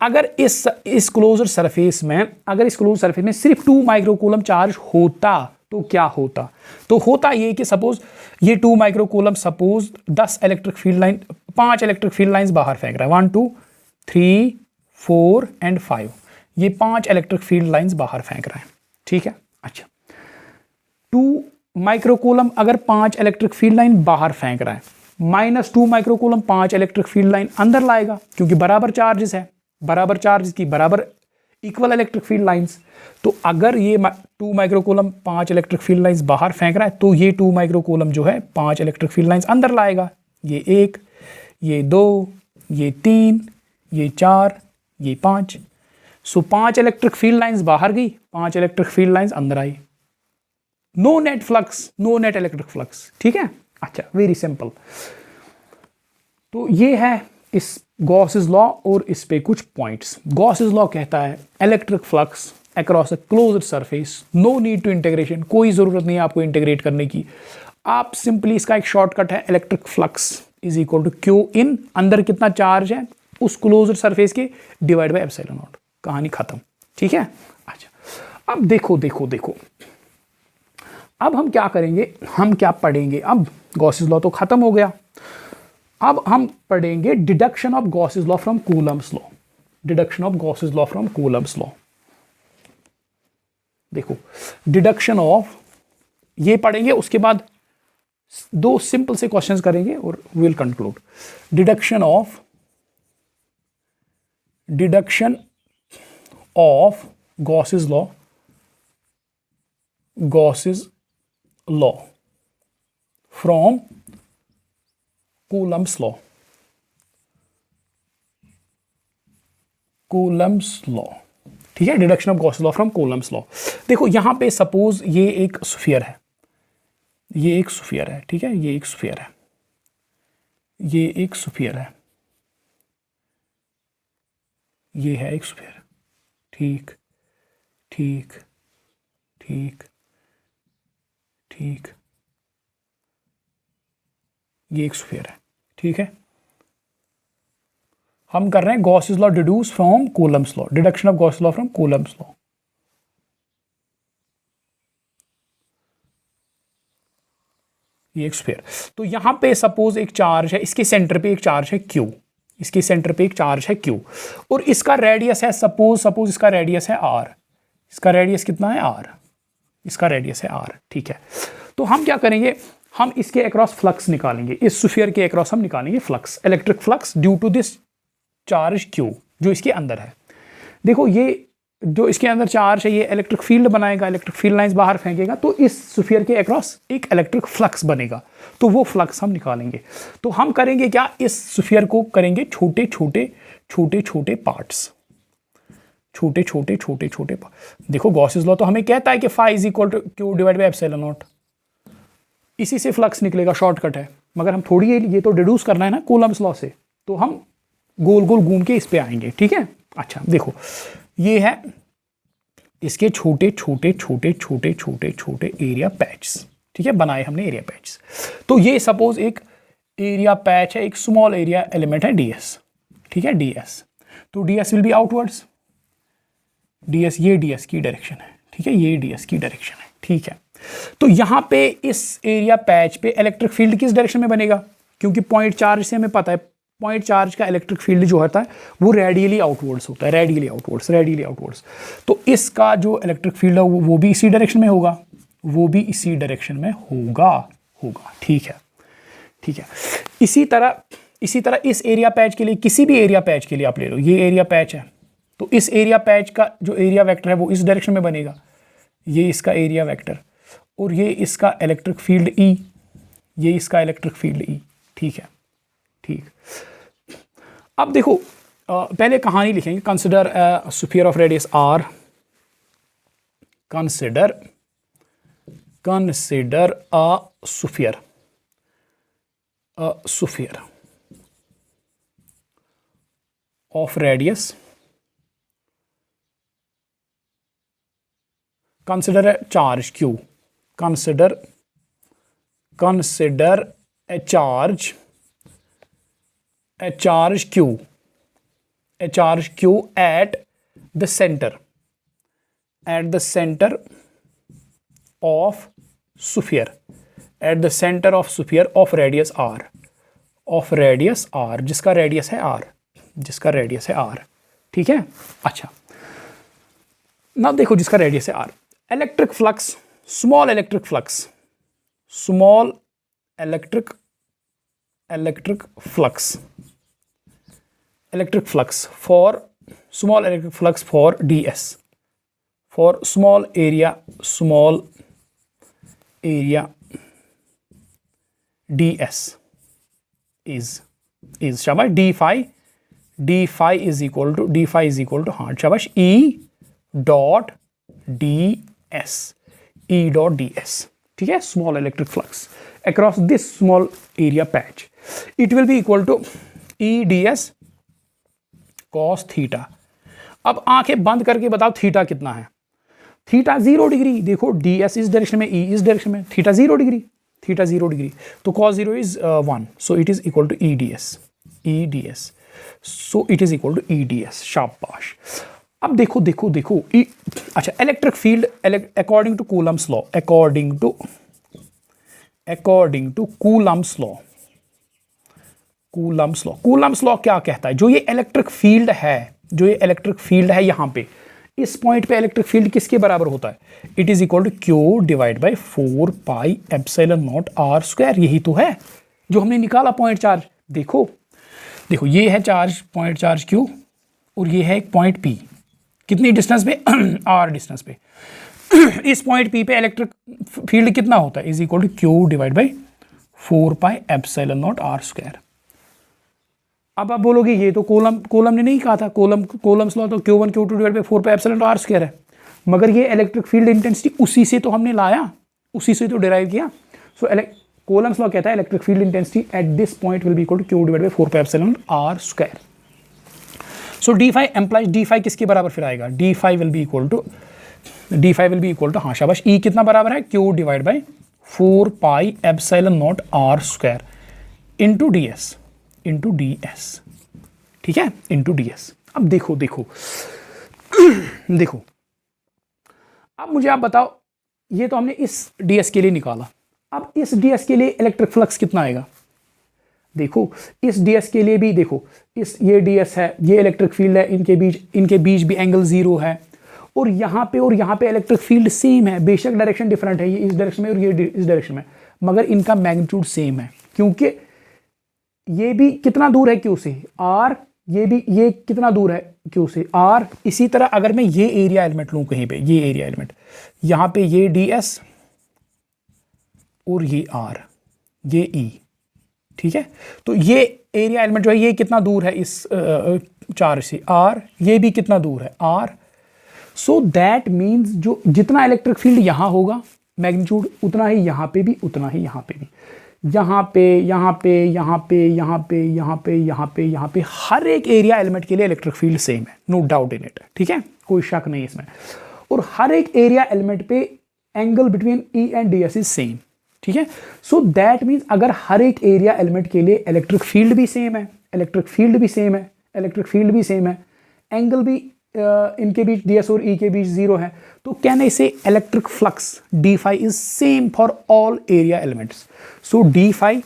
अगर इस क्लोजर सरफेस में सिर्फ 2 माइक्रोकूलम चार्ज होता तो क्या होता? तो होता ये कि सपोज ये 2 microcoulomb suppose 5 electric field lines बाहर फेंक रहा है, 1 2 3 4 एंड 5, ये 5 इलेक्ट्रिक फील्ड लाइंस बाहर फेंक रहा है। ठीक है, अच्छा 2 माइक्रोकूलम अगर 5 इलेक्ट्रिक फील्ड लाइन बाहर फेंक रहा है, -2 माइक्रोकूलम 5 इलेक्ट्रिक फील्ड लाइन अंदर लाएगा, क्योंकि बराबर चार्जेस है, बराबर चार्ज की बराबर इक्वल इलेक्ट्रिक फील्ड लाइंस। तो अगर ये 2 माइक्रोकूलम 5 इलेक्ट्रिक फील्ड लाइंस बाहर फेंक रहा है, तो ये 2 माइक्रोकूलम जो है 5 इलेक्ट्रिक फील्ड लाइंस अंदर लाएगा, ये 1 ये 2 ये 3 ये 4 ये 5। सो 5 इलेक्ट्रिक फील्ड लाइंस बाहर गई, 5 इलेक्ट्रिक फील्ड लाइंस अंदर आई, नो नेट इलेक्ट्रिक फ्लक्स। ठीक है, अच्छा वेरी सिंपल। तो ये है इस गॉसेस लॉ और इस पे कुछ पॉइंट्स। गॉसेस लॉ कहता है electric flux across a closed surface, no need to integration, कोई जरूरत नहीं है आपको इंटीग्रेट करने की। आप सिंपली इसका एक शॉर्टकट है, electric flux is equal to Q in, अंदर कितना चार्ज है उस क्लोज्ड सरफेस के, डिवाइड बाय एप्सिलॉन नॉट, कहानी खत्म। ठीक है, अच्छा अब देखो अब हम क्या करेंगे, हम क्या पढ़ेंगे? अब गॉसेस लॉ तो खत्म हो गया, अब हम पढ़ेंगे deduction of Gauss's law from Coulomb's law. देखो डिडक्शन ऑफ ये पढ़ेंगे, उसके बाद 2 सिंपल से क्वेश्चंस करेंगे और will conclude. Deduction of Gauss's law from Coulomb's law. ठीक है, deduction of Gauss's law from Coulomb's law. देखो यहां पे सपोज ये एक स्फीयर है, ठीक है, ये एक स्फीयर है, एक स्फीयर। ठीक एक, ये एक स्फीयर है, ठीक है। हम कर रहे हैं Gauss's law deduce from Coulomb's law, deduction of Gauss's law from Coulomb's law. ये एक स्फीयर, तो यहां पे सपोज एक चार्ज है, इसके सेंटर पे एक चार्ज है Q, इसके सेंटर पे एक चार्ज है Q, और इसका रेडियस है सपोज इसका रेडियस है R, इसका रेडियस कितना है R, इसका रेडियस है R, ठीक है। तो हम क्या करेंगे, हम इसके अक्रॉस फ्लक्स निकालेंगे, इस स्फीयर के अक्रॉस हम निकालेंगे flux, electric flux due to this charge Q जो इसके अंदर है। देखो ये जो इसके अंदर चार्ज है ये इलेक्ट्रिक फील्ड बनाएगा, इलेक्ट्रिक फील्ड लाइंस बाहर फेंकेगा, तो इस स्फीयर के अक्रॉस एक इलेक्ट्रिक फ्लक्स बनेगा, तो वो फ्लक्स हम निकालेंगे। तो हम करेंगे क्या, इस स्फीयर को करेंगे छोटे छोटे पार्ट्स, छोटे छोटे। देखो गॉसेस लॉ तो हमें कहता है कि phi is equal to Q divide by epsilon naught, इसी से फ्लक्स निकलेगा, शॉर्टकट है। मगर हम थोड़ी ये तो डिड्यूस करना है ना कूलम्स लॉ से, तो हम गोल गोल घूम के इस पे आएंगे, ठीक है। अच्छा देखो ये है इसके छोटे छोटे एरिया पैचेस, ठीक है, बनाए हमने एरिया पैचेस। तो ये सपोज एक एरिया पैच है, एक स्मॉल एरिया एलिमेंट है ds, ठीक है, ds। तो ds will be outwards, ds ये ds की डायरेक्शन है, ठीक है, ये ds की डायरेक्शन है, ठीक है। तो यहां पे इस एरिया पैच पे इलेक्ट्रिक फील्ड किस डायरेक्शन में बनेगा, क्योंकि पॉइंट चार्ज से हमें पता है पॉइंट चार्ज का इलेक्ट्रिक फील्ड जो होता है वो रेडियली आउटवर्ड्स होता है, रेडियली आउटवर्ड्स। तो इसका जो इलेक्ट्रिक फील्ड है वो भी इसी डायरेक्शन में होगा, वो भी इसी डायरेक्शन में होगा, ठीक है। इसी तरह इस एरिया पैच के लिए, किसी भी एरिया पैच के लिए आप ले लो, ये एरिया पैच है, तो इस एरिया पैच का जो एरिया वेक्टर है वो इस डायरेक्शन में बनेगा, ये इसका एरिया वेक्टर, और ये इसका इलेक्ट्रिक फील्ड E, ये इसका इलेक्ट्रिक फील्ड E, ठीक है, ठीक। अब देखो पहले कहानी लिखेंगे, consider sphere of radius R, consider a sphere of radius, consider a charge Q, consider a charge Q at the center of sphere, of radius R, जिसका रेडियस है R, ठीक है। अच्छा ना देखो, जिसका रेडियस है R, electric flux, small electric flux for small electric flux for ds, for small area ds is शाबाश d phi is equal to हाँ शाबाश E dot ds, ठीक है, small electric flux across this small area patch, it will be equal to E ds cos theta. अब आंखें बंद करके बताओ थीटा कितना है, थीटा 0 डिग्री, देखो ds इस डायरेक्शन में, E इस डायरेक्शन में, थीटा 0 डिग्री, तो cos 0 is 1, so it is equal to E ds, so it is equal to E ds, शाबाश। अब देखो अच्छा, electric field according to Coulomb's law, Coulomb's law क्या कहता है, जो ये इलेक्ट्रिक फील्ड है यहां पे, इस पॉइंट पे इलेक्ट्रिक फील्ड किसके बराबर होता है, it is equal to Q divide by 4 pi epsilon naught R square. यही तो है जो हमने निकाला पॉइंट चार्ज। देखो ये है चार्ज, पॉइंट चार्ज Q, और ये है एक पॉइंट P, कितनी डिस्टेंस पे R डिस्टेंस पे। इस पॉइंट P पे इलेक्ट्रिक फील्ड कितना होता है, is equal to Q divide by 4 pi epsilon naught R square. अब आप बोलोगे ये तो कूलम ने नहीं कहा था, कूलम्स लॉ तो Q1 Q2 divide by 4 pi epsilon R square है, मगर ये इलेक्ट्रिक फील्ड इंटेंसिटी उसी से तो हमने लाया, उसी से तो डिराइव किया। सो कूलम्स लॉ कहता है electric field intensity at this point will be equal to Q divide by 4 pi epsilon R square. So d phi implies, d phi किसके बराबर फिर आएगा, d phi will be equal to हाँ शाबाश, E कितना बराबर है, Q divide by 4 pi epsilon naught are square into d s, ठीक है, इंटू डी एस। अब देखो देखो देखो, अब मुझे आप बताओ, ये तो हमने इस डी एस के लिए निकाला, अब इस डी एस के लिए इलेक्ट्रिक फ्लक्स कितना आएगा? देखो इस डी एस के लिए भी देखो, इस ये डी एस है, ये इलेक्ट्रिक फील्ड है, इनके बीच भी एंगल 0 है, और यहाँ पे इलेक्ट्रिक फील्ड सेम है, बेशक डायरेक्शन डिफरेंट है, ये इस डायरेक्शन में और ये इस डायरेक्शन में, मगर इनका मैग्नीट्यूड सेम है, क्योंकि ये भी कितना दूर है क्यू से, आर, ये कितना दूर है क्यू से, आर। इसी तरह अगर मैं ये एरिया एलिमेंट लूँ कहीं पे, ये एरिया एलिमेंट, यहाँ पे ये डी एस और ये आर, ये ई, ठीक है, तो ये एरिया एलिमेंट जो है ये कितना दूर है इस चार्ज से, आर, ये भी कितना दूर है, आर। सो दैट मीन्स जो जितना इलेक्ट्रिक फील्ड यहाँ होगा मैग्नीट्यूड, उतना ही यहाँ पे भी, उतना ही यहाँ पे भी, यहाँ पे हर एक एरिया एलिमेंट के लिए इलेक्ट्रिक फील्ड सेम है, नो डाउट इन इट, ठीक है, कोई शक नहीं इसमें। और हर एक एरिया एलिमेंट पे angle between E and D s is same, ठीक है। सो दैट मीन्स अगर हर एक एरिया एलिमेंट के लिए इलेक्ट्रिक फील्ड भी सेम है, एंगल भी इनके बीच डी एस और ई के बीच 0 है, तो can I say electric flux d phi is same for all area elements. So d phi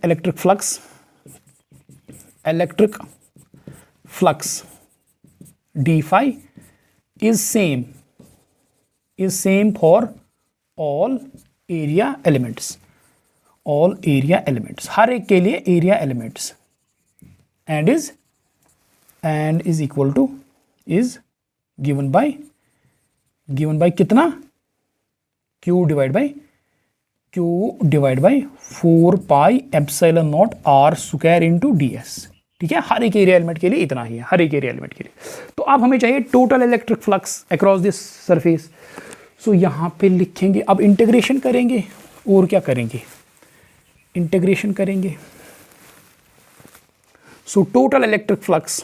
electric flux d phi is same for all area elements, हर एक के लिए area elements, and is equal to, is given by कितना, Q divide by 4 pi epsilon naught are square into d s, ठीक है। हर एक area element के लिए इतना ही है, हर एक एरिया एलिमेंट के लिए। तो अब हमें चाहिए total electric flux across this surface. So यहाँ पे लिखेंगे, अब इंटीग्रेशन करेंगे, और क्या करेंगे, इंटीग्रेशन करेंगे। So total electric flux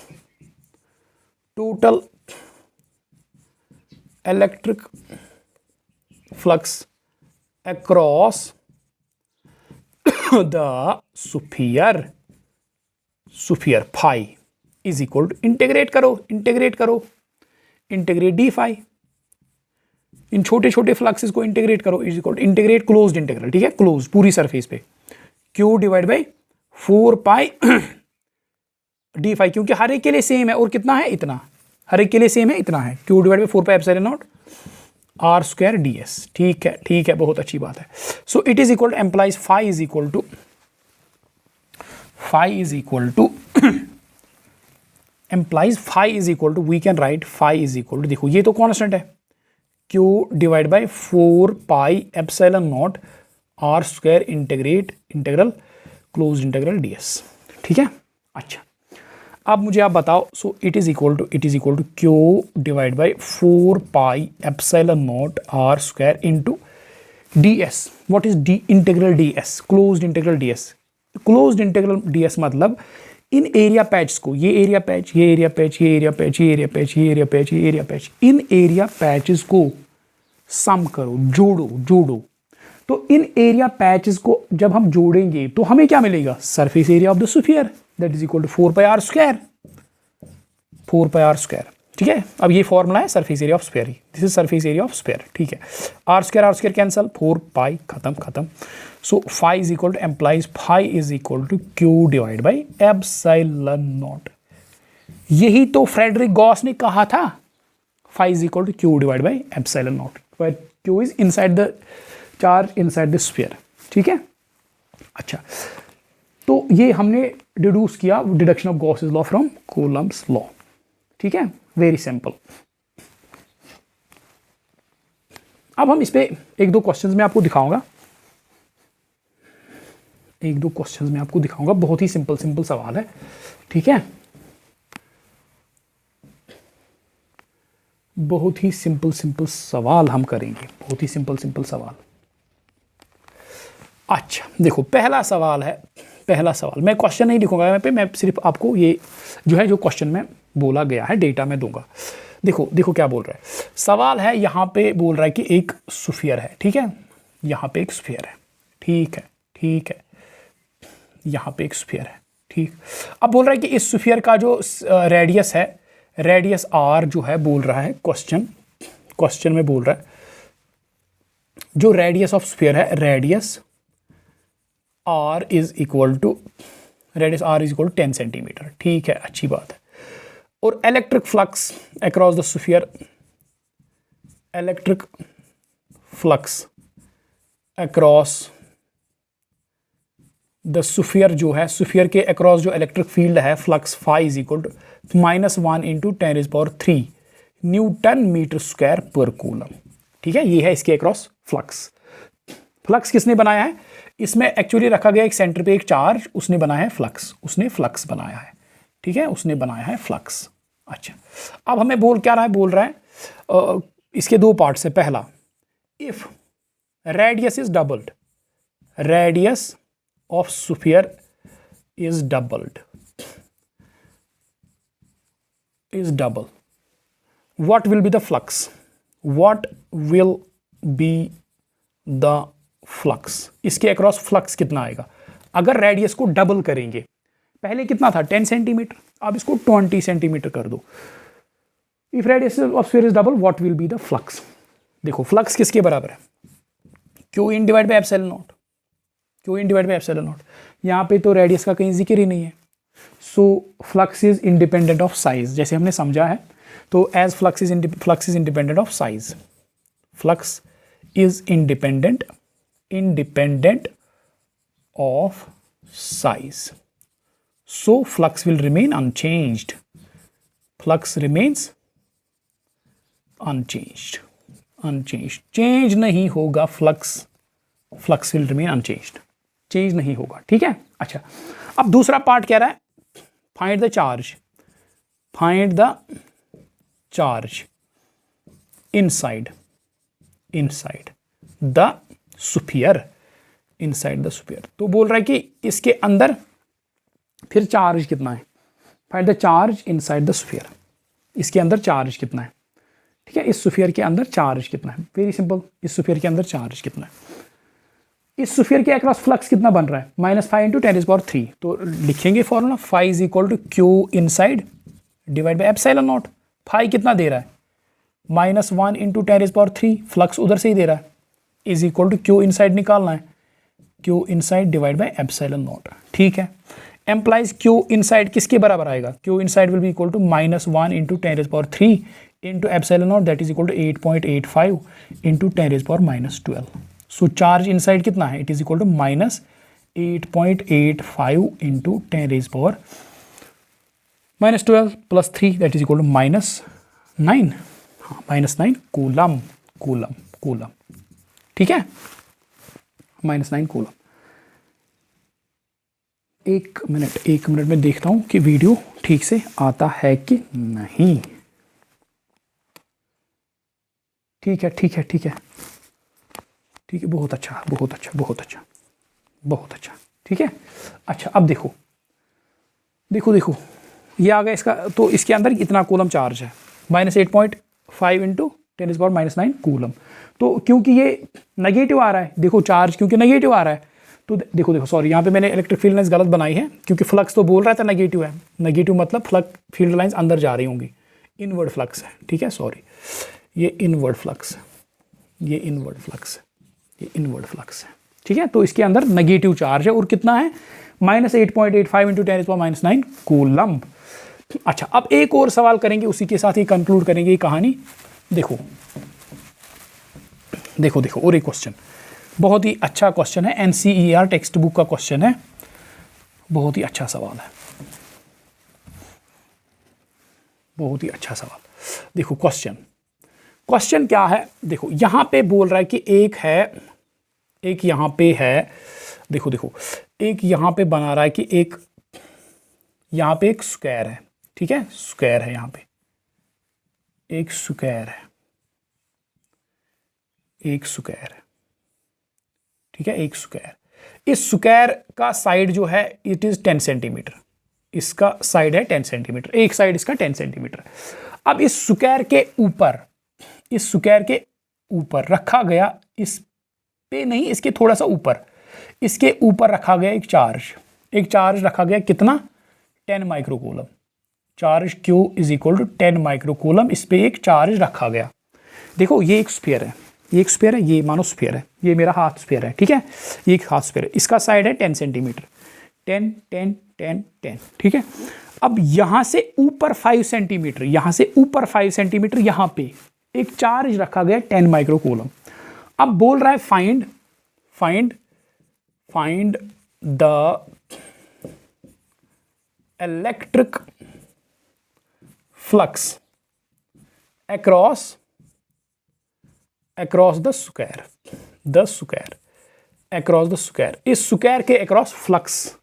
across the sphere phi is equal to, integrate d phi, इन छोटे छोटे फ्लक्सेस को इंटीग्रेट करो, is equal to integrate closed integral, ठीक है, क्लोज पूरी सरफेस पे, Q divide by 4 pi d phi, क्योंकि हर एक के लिए सेम है, और कितना है, इतना, हर एक के लिए सेम है, इतना है, Q divide by 4 pi epsilon naught are square d s, ठीक है, बहुत अच्छी बात है। So it is equal to implies phi is equal to we can write phi is equal to, देखो ये तो कांस्टेंट है, Q divide by 4 pi epsilon naught are square integral closed integral d s, ठीक है। अच्छा, अब मुझे आप बताओ, so it is equal to Q divide by 4 pi epsilon naught are square into d s. What is d integral d s, closed integral d s. Closed integral d s मतलब इन area patch को, ये area patch, इन area patches को sum करो, जोड़ो। तो इन area patches को जब हम जोड़ेंगे तो हमें क्या मिलेगा, surface area of the sphere, that is equal to 4 pi R square, ठीक है। अब ये फॉर्मूला है surface area of sphere, this is surface area of sphere, ठीक है। आर स्क्वायर कैंसल, 4 पाई खत्म। So phi is equal to implies phi is equal to Q divide by epsilon naught. यही तो फ्रेडरिक गॉस ने कहा था, phi is equal to Q divide by epsilon naught, where Q is inside the charge inside the sphere, ठीक है। अच्छा, तो ये हमने डिड्यूस किया deduction of Gauss's law from Coulomb's law, ठीक है, वेरी सिंपल। अब हम इस पे एक दो क्वेश्चंस में आपको दिखाऊंगा, बहुत ही सिंपल सवाल है, ठीक है, बहुत ही सिंपल सवाल हम करेंगे, बहुत ही सिंपल सवाल। अच्छा देखो, पहला सवाल, मैं क्वेश्चन नहीं लिखूंगा यहाँ पे, मैं सिर्फ आपको ये जो क्वेश्चन में बोला गया है डेटा में दूंगा। देखो क्या बोल रहा है, सवाल है यहाँ पे बोल रहा है कि एक स्फीयर है, ठीक है, यहाँ पे एक स्फीयर है, ठीक है, ठीक है, यहाँ पे एक स्फीयर है, ठीक। अब बोल रहा है कि इस स्फीयर का जो रेडियस है, रेडियस आर जो है, बोल रहा है क्वेश्चन में बोल रहा है जो रेडियस ऑफ स्फीयर है, radius R is equal to 10 centimetre, ठीक है, अच्छी बात है। और electric flux across the sphere, electric flux across the sphere जो है, स्फीयर के अक्रॉस जो इलेक्ट्रिक फील्ड है, flux phi is equal to -1 into 10⁻³ newton metre square per coulomb, ठीक है। ये है इसके अक्रॉस फ्लक्स। फ्लक्स किसने बनाया है? इसमें एक्चुअली रखा गया एक सेंटर पे एक चार्ज, उसने बनाया है फ्लक्स, उसने फ्लक्स बनाया है, ठीक है, उसने बनाया है फ्लक्स। अच्छा, अब हमें बोल क्या रहा है? बोल रहा है इसके दो पार्ट से। पहला, if radius is doubled, radius of sphere is doubled, what will be the flux? What will be the flux? इसके अक्रॉस फ्लक्स कितना आएगा अगर रेडियस को डबल करेंगे? पहले कितना था? 10 सेंटीमीटर, अब इसको 20 सेंटीमीटर कर दो। If radius of sphere is double, what will be the flux? देखो फ्लक्स किसके बराबर है? Q in divide by epsilon naught, Q in divide by epsilon not. यहाँ पे तो रेडियस का कहीं जिक्र ही नहीं है। So flux is independent of size, जैसे हमने समझा है। तो as flux is independent of size, flux is independent of size, so flux will remain unchanged, flux remains unchanged, change नहीं होगा flux will remain unchanged, change नहीं होगा, ठीक है। अच्छा, अब दूसरा पार्ट कह रहा है find the charge inside the sphere, तो बोल रहा है कि इसके अंदर फिर चार्ज कितना है? Find the charge inside the sphere, इसके अंदर चार्ज कितना है, ठीक है। इस स्फीयर के अंदर चार्ज कितना है? वेरी सिंपल, इस स्फीयर के अंदर चार्ज कितना है? इस स्फीयर के अक्रॉस फ्लक्स कितना बन रहा है? -5 इंटू 10⁻³। तो लिखेंगे formula, phi is equal to Q inside divide by epsilon naught. Phi कितना दे रहा है? -1 इंटू 10⁻³, फ्लक्स उधर से ही दे रहा है, is equal to Q inside निकालना है, Q inside divide by epsilon naught, ठीक है। एम्प्लाइज क्यू इनसाइड किसके बराबर आएगा? Q inside will be equal to -1 into 10⁻³ into epsilon naught, that is equal to 8.85 into 10⁻12। So charge inside कितना है? It is equal to -8.85 into 10⁻12 plus 3, that is equal to -9, हाँ -9 coulomb, ठीक है, -9 coulomb. एक minute में देखता हूं कि वीडियो ठीक से आता है कि नहीं। ठीक है, बहुत अच्छा, ठीक है। अच्छा, अब देखो ये आ गया इसका, तो इसके अंदर इतना कूलम चार्ज है, -8.5 इंटू 10⁻⁻9 कूलम। तो क्योंकि ये नेगेटिव आ रहा है, देखो चार्ज क्योंकि नेगेटिव आ रहा है, तो देखो सॉरी, यहाँ पे मैंने इलेक्ट्रिक फील्ड लाइंस गलत बनाई है, क्योंकि फ्लक्स तो बोल रहा था नेगेटिव है, नेगेटिव मतलब फ्लक्स फील्ड लाइंस अंदर जा रही होंगी, इनवर्ड फ्लक्स है, ठीक है, सॉरी, ये इनवर्ड फ्लक्स है, ठीक है। तो इसके अंदर नेगेटिव चार्ज है और कितना है? -8.85 इंटू 10⁻⁻9 कूलम। अच्छा, अब एक और सवाल करेंगे, उसी के साथ ही कंक्लूड करेंगे ये कहानी। देखो और एक क्वेश्चन, बहुत ही अच्छा क्वेश्चन है, NCER टेक्स्ट बुक का क्वेश्चन है, बहुत ही अच्छा सवाल है, बहुत ही अच्छा सवाल। देखो क्वेश्चन क्या है? देखो यहां पे बोल रहा है कि एक यहां पे है, देखो एक यहां पे बना रहा है कि एक यहां पे एक स्क्वायर है, ठीक है, स्क्वायर है, यहां पे एक स्क्वायर है, ठीक है, एक स्क्वायर। इस स्क्वायर का साइड जो है इट इज 10 सेंटीमीटर, इसका साइड है 10 सेंटीमीटर, एक साइड इसका 10 सेंटीमीटर। अब इस स्क्वायर के ऊपर रखा गया इस पे नहीं, इसके थोड़ा सा ऊपर, इसके ऊपर रखा गया एक चार्ज रखा गया कितना, 10 microcoulomb. Charge Q is equal to 10 microcoulomb, इस पे एक चार्ज रखा गया। देखो ये एक स्फीयर है, ये मानो स्फीयर है, ये मेरा हाथ स्फीयर है, ठीक है, ये एक हाथ स्फीयर है, इसका साइड है 10 सेंटीमीटर, 10 10 10 10, ठीक है। अब यहां से ऊपर 5 सेंटीमीटर, यहां पे एक चार्ज रखा गया 10 माइक्रोकूलम। अब बोल रहा है find the electric flux across the square, इस स्क्वायर के अक्रॉस फ्लक्स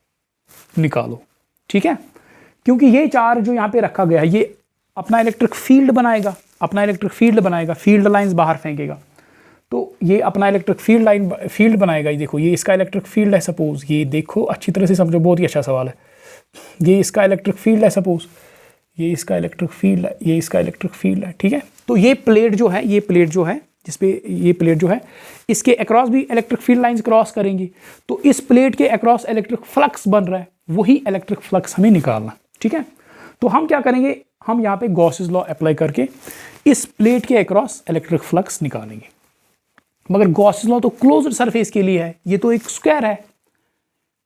निकालो, ठीक है। क्योंकि ये चार्ज जो यहां पे रखा गया है ये अपना इलेक्ट्रिक फील्ड बनाएगा, फील्ड लाइंस बाहर फेंकेगा, तो ये अपना इलेक्ट्रिक फील्ड बनाएगा। ये देखो, ये इसका इलेक्ट्रिक फील्ड है सपोज, ये देखो अच्छी तरह से समझो, बहुत ही अच्छा सवाल है। ये इसका इलेक्ट्रिक फील्ड है सपोज, ये इसका इलेक्ट्रिक फील्ड है, ठीक है। तो ये प्लेट जो है जिसपे ये प्लेट जो है, इसके अक्रॉस भी इलेक्ट्रिक फील्ड लाइंस क्रॉस करेंगी, तो इस प्लेट के अक्रॉस इलेक्ट्रिक फ्लक्स बन रहा है, वही इलेक्ट्रिक फ्लक्स हमें निकालना, ठीक है। तो हम क्या करेंगे, हम यहाँ पे गॉसेस लॉ अप्लाई करके इस प्लेट के अक्रॉस इलेक्ट्रिक फ्लक्स निकालेंगे। मगर गॉसेस लॉ तो क्लोज्ड सरफेस के लिए है, ये तो एक स्क्वायर है,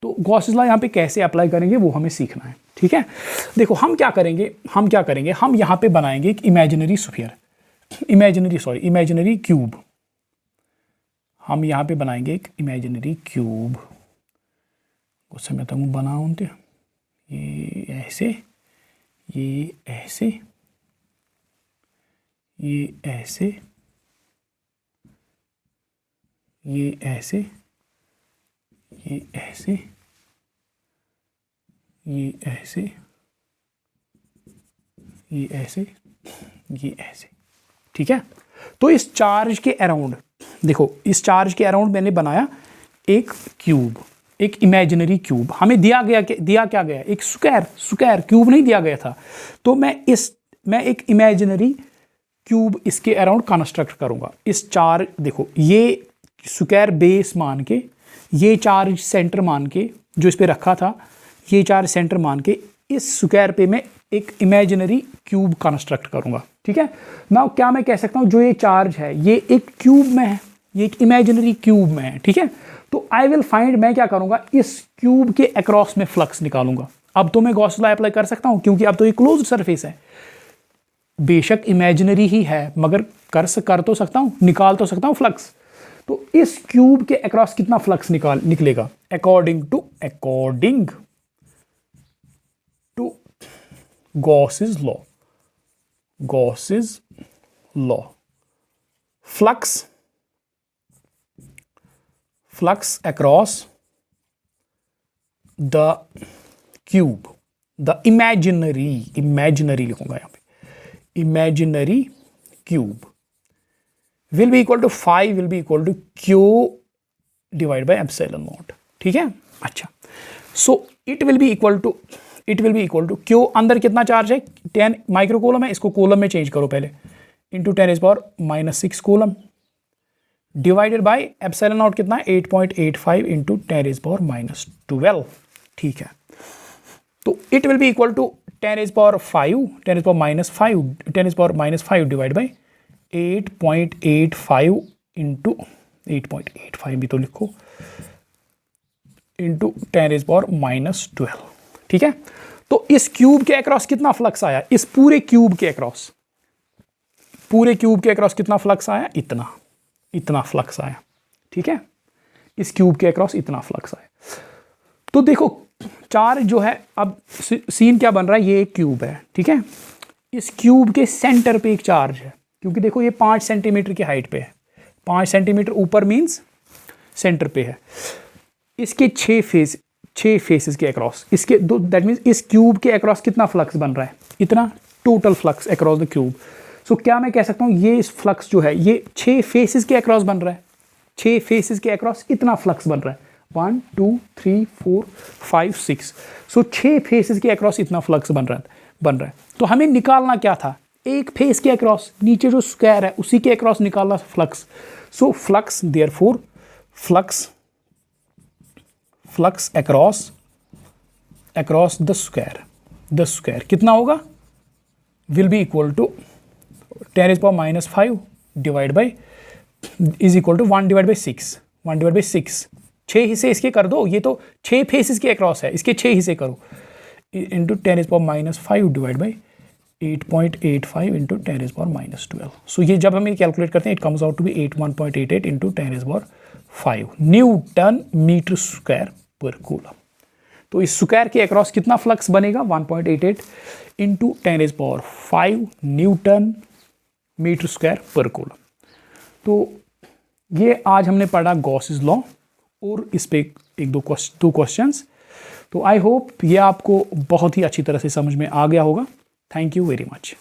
तो गॉसेस लॉ यहाँ पे कैसे अप्लाई करेंगे वो हमें सीखना है, ठीक है। देखो हम क्या करेंगे, हम यहाँ पे बनाएंगे एक इमेजिनरी क्यूब। हम यहाँ पे बनाएंगे एक इमेजिनरी क्यूब। उस समय तक बनाऊँ तो ये ऐसे, ये ऐसे, ये ऐसे, ये ऐसे, ये ऐसे, ये ऐसे, ये ऐसे, ये ऐसे, ठीक है। तो इस चार्ज के अराउंड, देखो इस चार्ज के अराउंड मैंने बनाया एक क्यूब, एक इमेजिनरी क्यूब। हमें दिया क्या गया, एक स्क्वायर क्यूब नहीं दिया गया था। तो मैं एक इमेजिनरी क्यूब इसके अराउंड कंस्ट्रक्ट करूंगा। इस चार्ज, देखो ये स्क्वायर बेस मान के, ये चार्ज सेंटर मान के जो इस पे रखा था, ये चार्ज सेंटर मान के इस स्क्वायर पे मैं एक इमेजिनरी क्यूब कंस्ट्रक्ट करूंगा, ठीक है। नाउ क्या मैं कह सकता हूं, जो ये चार्ज है ये एक क्यूब में है, ये एक इमेजिनरी क्यूब में है, ठीक है। तो आई विल फाइंड, मैं क्या करूंगा, इस क्यूब के अक्रॉस में फ्लक्स निकालूंगा। अब तो मैं गॉस लॉ अप्लाई कर सकता हूं, क्योंकि अब तो ये क्लोज्ड सरफेस है, बेशक इमेजिनरी ही है, मगर कर तो सकता हूं, निकाल तो सकता हूं फ्लक्स। तो इस क्यूब के अक्रॉस कितना फ्लक्स निकलेगा, according to Gauss's law, flux across the cube, the imaginary लिखूंगा यहां पे, imaginary cube will be equal to phi will be equal to Q divided by epsilon naught, ठीक है। अच्छा, so it will be equal to Q, अंदर कितना charge है, 10 microcoulomb है, इसको कूलम में चेंज करो पहले, into 10⁻⁻6 coulomb, divided by epsilon naught कितना, 8.85 इंटू 10⁻⁻12, ठीक है। तो it will be equal to 10⁻⁻5 divide by 8.85 into 8.85 भी तो लिखो, इंटू 10⁻⁻12, ठीक है। तो इस क्यूब के अक्रॉस कितना फ्लक्स आया, इस पूरे क्यूब के अक्रॉस कितना फ्लक्स आया, इतना फ्लक्स आया, ठीक है। इस क्यूब के अक्रॉस इतना फ्लक्स आया। तो देखो चार्ज जो है, अब सीन क्या बन रहा है, ये एक क्यूब है, ठीक है। इस क्यूब के सेंटर पे एक चार्ज है, क्योंकि देखो ये 5 सेंटीमीटर की हाइट पे है, 5 सेंटीमीटर ऊपर मींस सेंटर पे है। इसके 6 फेसेस के अक्रॉस, इसके दो, दैट मींस इस क्यूब के अक्रॉस कितना फ्लक्स बन रहा है, इतना total flux across the cube. So क्या मैं कह सकता हूँ, ये इस फ्लक्स जो है ये 6 फेसेस के अक्रॉस बन रहा है, 6 फेसेस के अक्रॉस इतना फ्लक्स बन रहा है, 1 2 3 4 5 6। सो 6 फेसेस के अक्रॉस इतना फ्लक्स बन रहा है। तो हमें निकालना क्या था, एक फेस के अक्रॉस, नीचे जो स्क्वायर है उसी के अक्रॉस निकालना flux. So flux, therefore flux across the square कितना होगा, will be equal to 10⁻⁵ divide by is equal to 1/6 6 हिस्से इसके कर दो, ये तो 6 फेसेस के अक्रॉस है, इसके 6 हिस्से करो into 10⁻⁵ divide by 8.85 into 10⁻12। So ये जब हम ये कैलकुलेट करते हैं it comes out to be 81.88 into 10⁻5 newton metre square per coulomb. तो इस स्क्वायर के अक्रॉस कितना फ्लक्स बनेगा, 1.88 into 10⁻5 newton metre square per coulomb. तो ये आज हमने पढ़ा गॉसेस लॉ और इस पे एक दो क्वेश्चंस। तो आई होप ये आपको बहुत ही अच्छी तरह से समझ में आ गया होगा। Thank you very much.